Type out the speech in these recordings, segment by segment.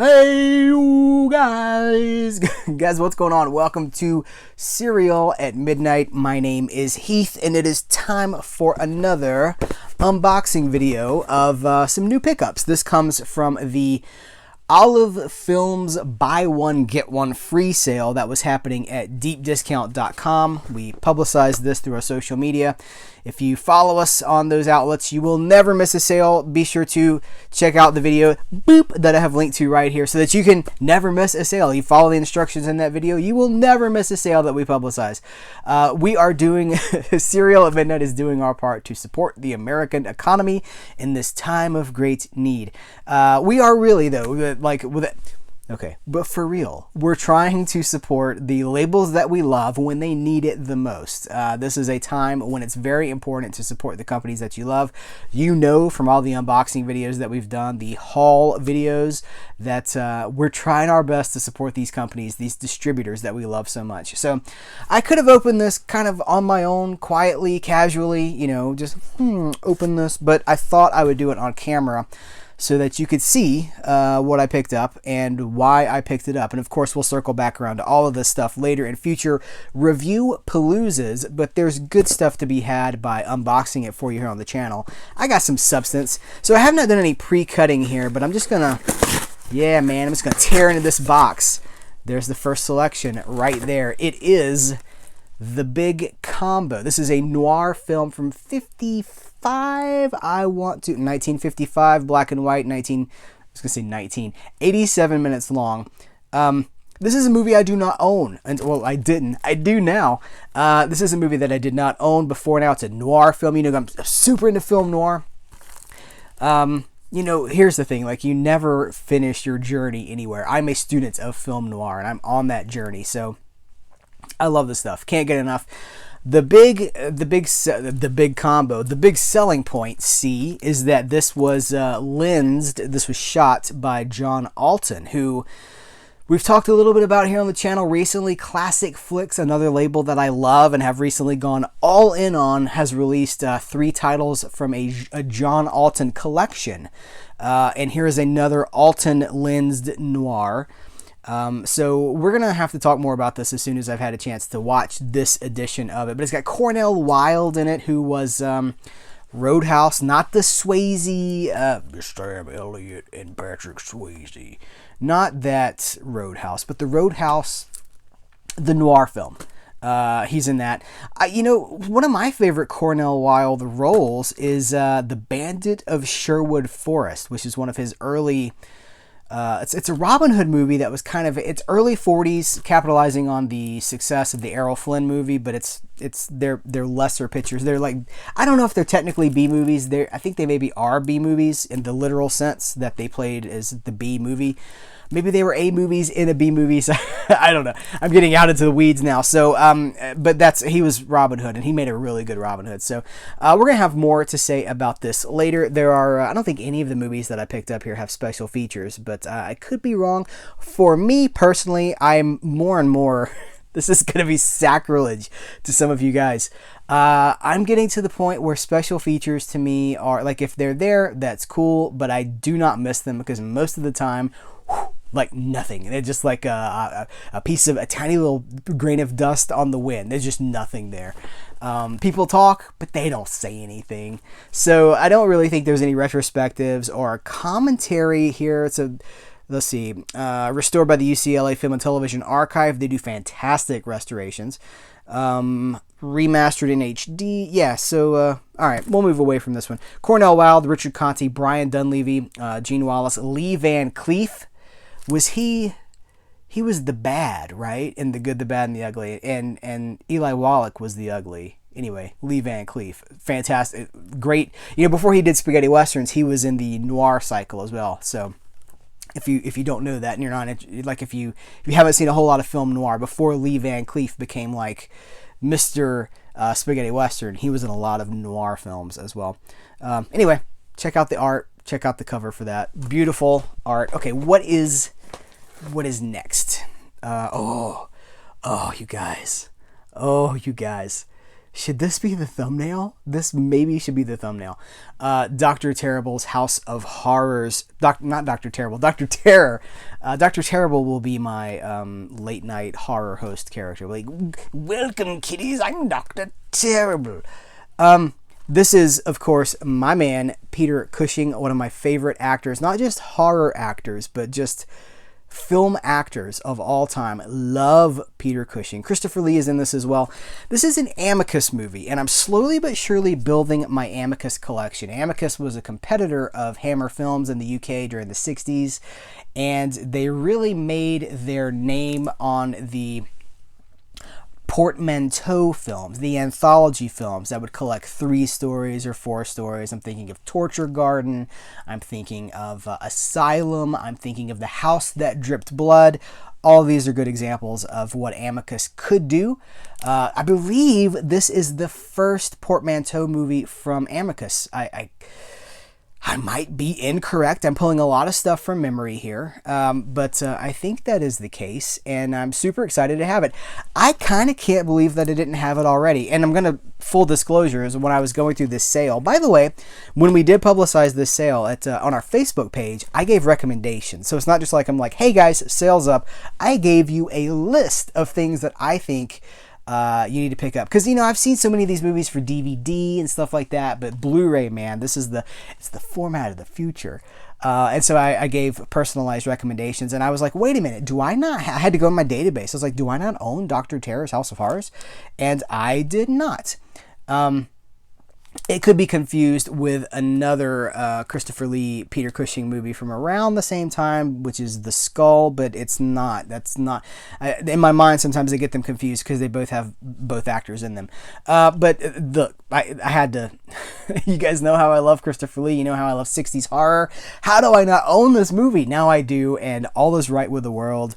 Hey you guys, guys, what's going on? Welcome to Serial at Midnight. My name is Heath, and it is time for another unboxing video of some new pickups. This comes from the Olive Films buy one get one free sale that was happening at deepdiscount.com. We publicized this through our social media. If you follow us on those outlets, you will never miss a sale. Be sure to check out the video that I have linked to right here so that you can never miss a sale. You follow the instructions in that video, you will never miss a sale that we publicize. We are doing, Serial at Midnight is doing our part to support the American economy in this time of great need. We are really, though, like with it. Okay, but for real, we're trying to support the labels that we love when they need it the most. This is a time when it's very important to support the companies that you love. You know from all the unboxing videos that we've done, the haul videos, that we're trying our best to support these companies, these distributors that we love so much. So I could have opened this kind of on my own, quietly, casually, you know, just open this, but I thought I would do it on camera so that you could see what I picked up and why I picked it up. And of course, we'll circle back around to all of this stuff later in future review paloozas, but there's good stuff to be had by unboxing it for you here on the channel. I got some substance. So I have not done any pre-cutting here, but I'm just gonna, yeah, man, I'm just gonna tear into this box. There's the first selection right there. It is The Big Combo. This is a noir film from 1955, black and white, 87 minutes long. This is a movie I do not own. Well, I didn't. I do now. This is a movie that I did not own before. Now it's a noir film. You know, I'm super into film noir. You know, here's the thing. Like, you never finish your journey anywhere. I'm a student of film noir, and I'm on that journey. So I love this stuff. Can't get enough. The big combo, the big selling point, C, is that this was lensed, this was shot by John Alton, who we've talked a little bit about here on the channel recently. Classic Flicks, another label that I love and have recently gone all in on, has released 3 titles from a John Alton collection. And here's another Alton lensed noir. So we're going to have to talk more about this as soon as I've had a chance to watch this edition of it. But it's got Cornell Wilde in it, who was Roadhouse, not the Swayze, Sam Elliott and Patrick Swayze. Not that Roadhouse, but the Roadhouse, the noir film. He's in that. You know, one of my favorite Cornell Wilde roles is The Bandit of Sherwood Forest, which is one of his early... It's a Robin Hood movie that was kind of, it's early 40s, capitalizing on the success of the Errol Flynn movie, but they're lesser pictures. They're like, I don't know if they're technically B movies. I think they maybe are B movies in the literal sense that they played as the B movie. Maybe they were A movies in a B movie. So I don't know. I'm getting out into the weeds now. So, but he was Robin Hood, and he made a really good Robin Hood. So, we're gonna have more to say about this later. There are, I don't think any of the movies that I picked up here have special features, but I could be wrong. For me personally, I'm more and more. This is gonna be sacrilege to some of you guys. I'm getting to the point where special features to me are like, if they're there, that's cool, but I do not miss them because most of the time, like nothing. They're just like a piece of a tiny little grain of dust on the wind. There's just nothing there. People talk, but they don't say anything. So I don't really think there's any retrospectives or commentary here. So let's see. Restored by the UCLA Film and Television Archive. They do fantastic restorations. Remastered in HD. Yeah, so, all right, we'll move away from this one. Cornell Wilde, Richard Conte, Brian Dunleavy, Gene Wallace, Lee Van Cleef. Was he was the bad, right? In The Good, the Bad, and the Ugly. And Eli Wallach was the ugly. Anyway, Lee Van Cleef. Fantastic. Great. You know, before he did spaghetti westerns, he was in the noir cycle as well. So if you don't know that, and you're not, like, if you haven't seen a whole lot of film noir, before Lee Van Cleef became like Mr. Spaghetti Western, he was in a lot of noir films as well. Anyway, check out the art. Check out the cover for that. Beautiful art. Okay, what is next? You guys. Should this be the thumbnail? This maybe should be the thumbnail. Dr. Terrible's House of Horrors. Not Dr. Terrible, Dr. Terror. Dr. Terrible will be my late night horror host character. Like, welcome, kiddies. I'm Dr. Terrible. This is, of course, my man, Peter Cushing, one of my favorite actors. Not just horror actors, but just film actors of all time. Love Peter Cushing. Christopher Lee is in this as well. This is an Amicus movie, and I'm slowly but surely building my Amicus collection. Amicus was a competitor of Hammer Films in the UK during the 60s, and they really made their name on the portmanteau films, the anthology films that would collect 3 stories or 4 stories. I'm thinking of Torture Garden. I'm thinking of Asylum. I'm thinking of The House That Dripped Blood. All of these are good examples of what Amicus could do. I believe this is the first portmanteau movie from Amicus. I might be incorrect. I'm pulling a lot of stuff from memory here, but I think that is the case, and I'm super excited to have it. I kind of can't believe that I didn't have it already, and I'm going to, full disclosure, is when I was going through this sale. By the way, when we did publicize this sale on our Facebook page, I gave recommendations, so it's not just like I'm like, hey guys, sale's up. I gave you a list of things that I think you need to pick up, because I've seen so many of these movies for DVD and stuff like that, but Blu-ray, man, it's the format of the future. And so I gave personalized recommendations, and I was like, wait a minute, I had to go in my database. I was like, do I not own Dr. Terror's House of Horrors? And I did not. It could be confused with another Christopher Lee, Peter Cushing movie from around the same time, which is The Skull, but it's not. That's not. In my mind, sometimes I get them confused because they both have both actors in them. But look, I had to. You guys know how I love Christopher Lee. You know how I love 60s horror. How do I not own this movie? Now I do, and all is right with the world.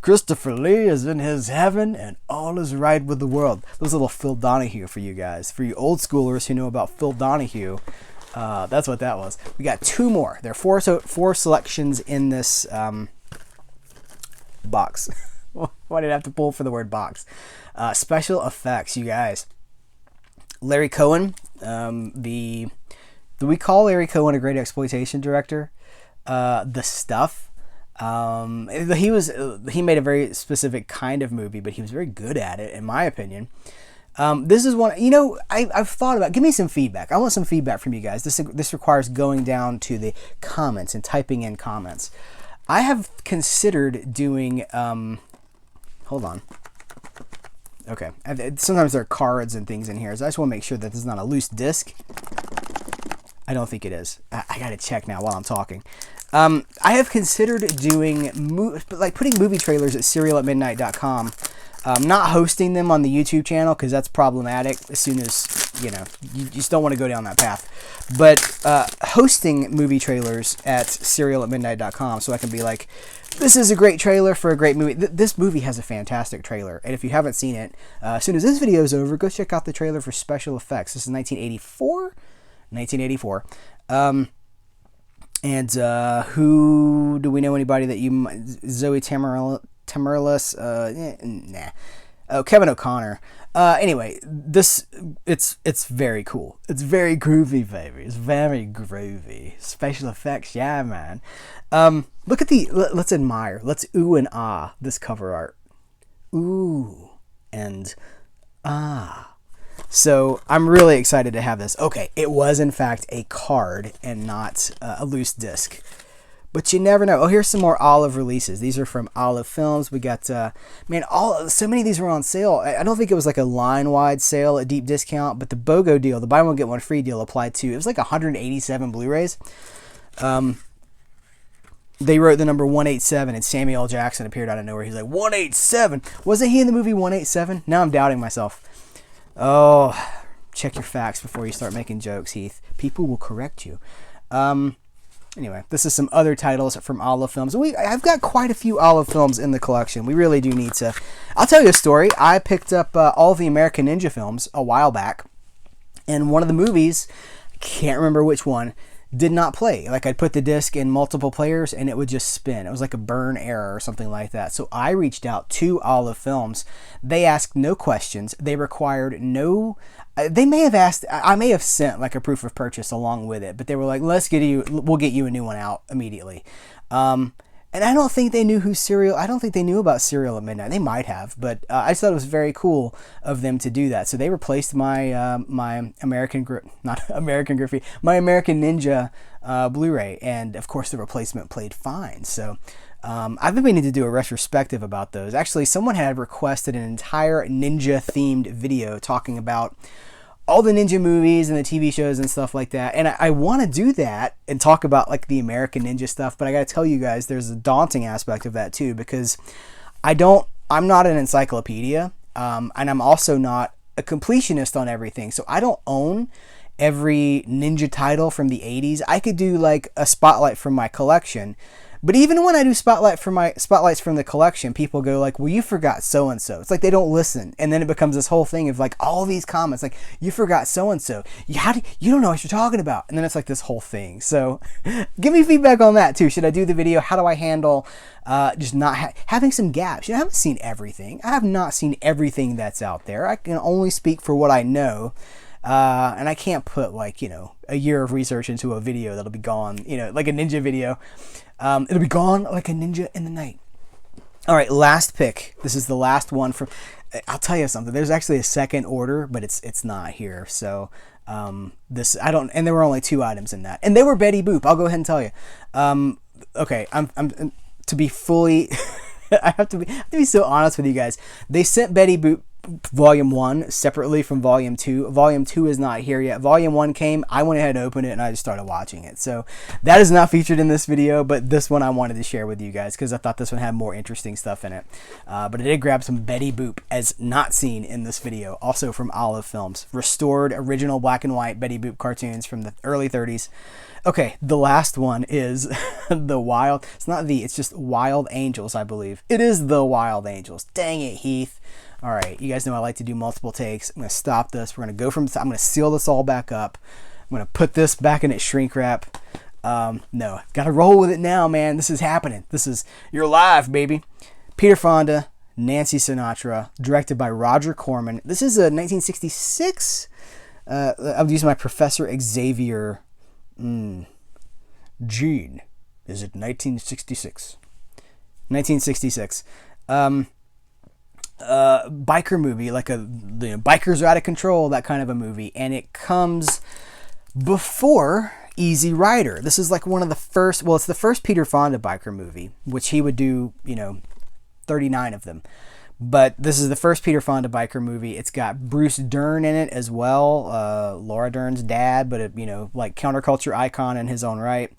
Christopher Lee is in his heaven, and all is right with the world. That was a little Phil Donahue for you guys. For you old schoolers who know about Phil Donahue, that's what that was. We got 2 more. There are 4 selections in this box. Why did I have to pull for the word box? Special effects, you guys. Larry Cohen, do we call Larry Cohen a great exploitation director? The Stuff. He made a very specific kind of movie, but he was very good at it, in my opinion. This is one, I've thought about, give me some feedback. I want some feedback from you guys. This requires going down to the comments and typing in comments. I have considered doing, hold on. Okay. Sometimes there are cards and things in here, so I just want to make sure that this is not a loose disc. I don't think it is. I gotta check now while I'm talking. I have considered doing, putting movie trailers at serialatmidnight.com. Not hosting them on the YouTube channel, because that's problematic as soon as, you just don't want to go down that path. But hosting movie trailers at serialatmidnight.com, so I can be like, this is a great trailer for a great movie. This movie has a fantastic trailer, and if you haven't seen it, as soon as this video is over, go check out the trailer for Special Effects. This is 1984? 1984. And who do we know? Anybody that you Zoe Tamerlis? Nah. Oh, Kevin O'Connor. Anyway, it's very cool. It's very groovy, baby. It's very groovy. Special effects, yeah, man. Look at let's admire. Let's ooh and ah this cover art. Ooh and ah. So I'm really excited to have this. Okay, it was in fact a card and not a loose disc. But you never know. Oh, here's some more Olive releases. These are from Olive Films. We got, so many of these were on sale. I don't think it was like a line-wide sale at deep discount, but the BOGO deal, the buy one get one free deal applied too. It was like 187 Blu-rays. They wrote the number 187, and Samuel L. Jackson appeared out of nowhere. He's like, 187? Wasn't he in the movie 187? Now I'm doubting myself. Oh, check your facts before you start making jokes, Heath. People will correct you. Anyway, this is some other titles from Olive Films. I've got quite a few Olive Films in the collection. We really do need to. I'll tell you a story. I picked up all the American Ninja films a while back, and one of the movies, I can't remember which one, did not play. Like I'd put the disc in multiple players and it would just spin. It was like a burn error or something like that. So I reached out to Olive Films. They asked no questions. They required no. They may have asked. I may have sent like a proof of purchase along with it, but they were like, we'll get you a new one out immediately. And I don't think they knew I don't think they knew about Serial at Midnight. They might have, but I just thought it was very cool of them to do that. So they replaced my my American Ninja Blu-ray, and of course the replacement played fine. So I've been meaning to do a retrospective about those. Actually, someone had requested an entire Ninja themed video talking about all the Ninja movies and the TV shows and stuff like that. And I want to do that and talk about like the American Ninja stuff, but I got to tell you guys, there's a daunting aspect of that too, because I'm not an encyclopedia, and I'm also not a completionist on everything. So I don't own every Ninja title from the 80s. I could do like a spotlight from my collection. But even when I do spotlights from the collection, people go like, well, you forgot so-and-so. It's like they don't listen. And then it becomes this whole thing of like all these comments, like, you forgot so-and-so. You don't know what you're talking about. And then it's like this whole thing. So give me feedback on that too. Should I do the video? How do I handle just not having some gaps? I haven't seen everything. I have not seen everything that's out there. I can only speak for what I know. And I can't put like, a year of research into a video that'll be gone, like a ninja video. It'll be gone like a ninja in the night. All right, last pick. This is the last one from. I'll tell you something. There's actually a second order, but it's not here. So this I don't. And there were only 2 items in that, and they were Betty Boop. I'll go ahead and tell you. Okay, I'm to be fully. I have to be so honest with you guys. They sent Betty Boop Volume 1 separately from Volume 2. Volume 2 is not here yet. Volume 1 came, I went ahead and opened it, and I just started watching it. So that is not featured in this video, but this one I wanted to share with you guys because I thought this one had more interesting stuff in it. But I did grab some Betty Boop as not seen in this video, also from Olive Films. Restored original black and white Betty Boop cartoons from the early 30s. Okay, the last one is it's just Wild Angels, I believe. It is The Wild Angels. Dang it, Heath. All right, you guys know I like to do multiple takes. I'm going to stop this. We're going to go I'm going to seal this all back up. I'm going to put this back in its shrink wrap. No, got to roll with it now, man. This is happening. You're live, baby. Peter Fonda, Nancy Sinatra, directed by Roger Corman. This is a 1966. I'll use my Professor Xavier. Gene, is it 1966? 1966. Biker movie, like bikers are out of control, that kind of a movie, and it comes before Easy Rider. This is like one of the first. Well, it's the first Peter Fonda biker movie, which he would do, 39 of them. But this is the first Peter Fonda biker movie. It's got Bruce Dern in it as well, Laura Dern's dad, but like counterculture icon in his own right.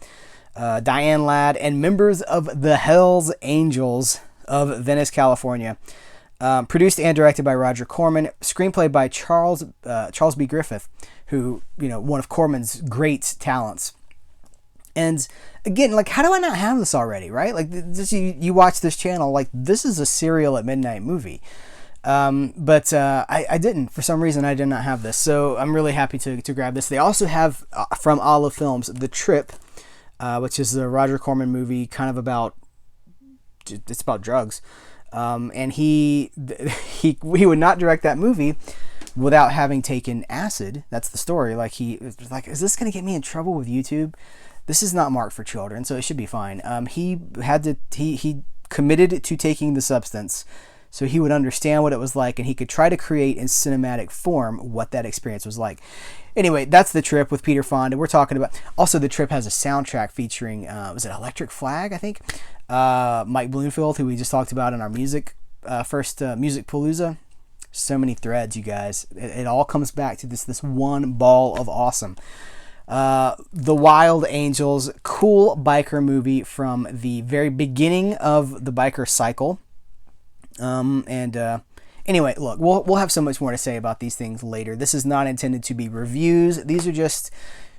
Diane Ladd and members of the Hells Angels of Venice, California. Produced and directed by Roger Corman. Screenplay by Charles B. Griffith, who, one of Corman's great talents. And again, like, how do I not have this already, right? Like, you watch this channel, like, this is a Serial at Midnight movie. But I didn't. For some reason, I did not have this. So I'm really happy to grab this. They also have, from Olive Films, The Trip, which is the Roger Corman movie kind of about drugs. And he would not direct that movie without having taken acid. That's the story. Like, he was like, is this going to get me in trouble with YouTube? This is not marked for children, so it should be fine. He committed to taking the substance so he would understand what it was like, and he could try to create in cinematic form what that experience was like. Anyway, that's The Trip with Peter Fonda. We're talking about, also The Trip has a soundtrack featuring, was it Electric Flag, I think? Mike Bloomfield, who we just talked about in our Music Palooza. So many threads, you guys. It all comes back to this one ball of awesome. The Wild Angels, cool biker movie from the very beginning of the biker cycle. Anyway, look, we'll have so much more to say about these things later. This is not intended to be reviews. These are just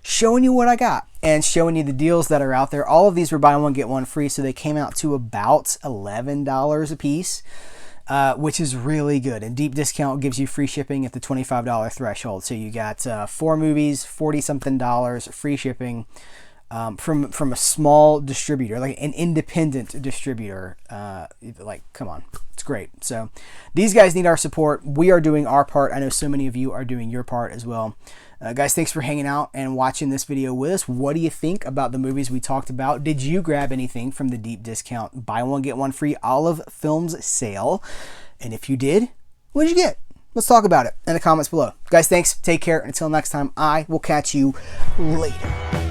showing you what I got and showing you the deals that are out there. All of these were buy one, get one free, so they came out to about $11 a piece. which is really good. And deep discount gives you free shipping at the $25 threshold. So you got 4 movies, $40-something, free shipping from a small distributor, like an independent distributor. Like, come on, it's great. So these guys need our support. We are doing our part. I know so many of you are doing your part as well. Guys, thanks for hanging out and watching this video with us. What do you think about the movies we talked about? Did you grab anything from the deep discount buy one get one free Olive Films sale? And if you did, what did you get? Let's talk about it in the comments below. Guys, thanks. Take care. Until next time, I will catch you later.